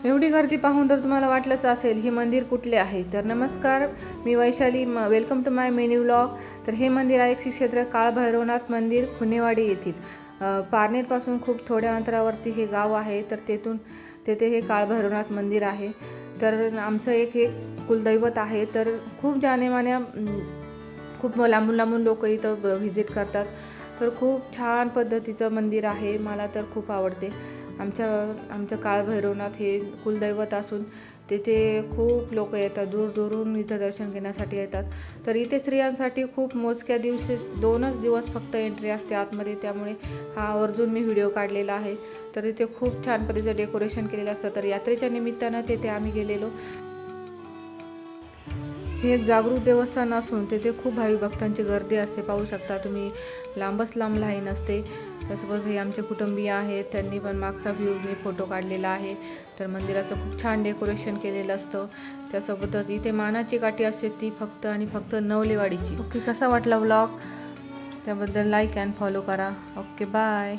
एवढी गर्दी पाहून तर तुम्हाला वाटलंच असेल हे मंदिर कुठले आहे. तर नमस्कार, मी Vaishali, welcome to my mini vlog. तर हे मंदिर आहे श्री क्षेत्र काळभैरवनाथ मंदिर, खुनेवाडी येथील. पारनेरपासून खूप थोड्या अंतरावरती हे गाव आहे. तर तेथे हे काळभैरवनाथ मंदिर आहे. तर आमचं एक कुलदैवत आहे. तर खूप जानेमान्या खूप लांबून लांबून लोक इथं व्हिजिट करतात. तर खूप छान पद्धतीचं मंदिर आहे. मला तर खूप आवडते. आमचं काळभैरवनाथ हे कुलदैवत असून तेथे खूप लोक येतात, दूरदूरून इथं दर्शन घेण्यासाठी येतात. तर इथे स्त्रियांसाठी खूप मोजक्या दिवशी 2च दिवस फक्त एंट्री असते आतमध्ये. त्यामुळे हा आवर्जून मी व्हिडिओ काढलेला आहे. तर इथे खूप छान पद्धतीचं डेकोरेशन केलेलं असतं. तर यात्रेच्या निमित्तानं तेथे आम्ही गेलेलो. हे एक जागृत देवस्थान असून तेथे खूप भाविक भक्तांची गर्दी असते. पाहू शकता तुम्ही, लांबच लांब लाईन असते. तसंच हे आमचे कुटुंबीय आहेत, त्यांनी पण मागचा व्ह्यू मी फोटो काढलेला आहे. तर मंदिराचं खूप छान डेकोरेशन केलेलं असतं. त्यासोबतच इथे मानाची काठी असते, ती फक्त आणि फक्त नवलेवाडीची. ओके, कसा वाटला व्लॉग त्याबद्दल लाईक अँड फॉलो करा. Okay, bye.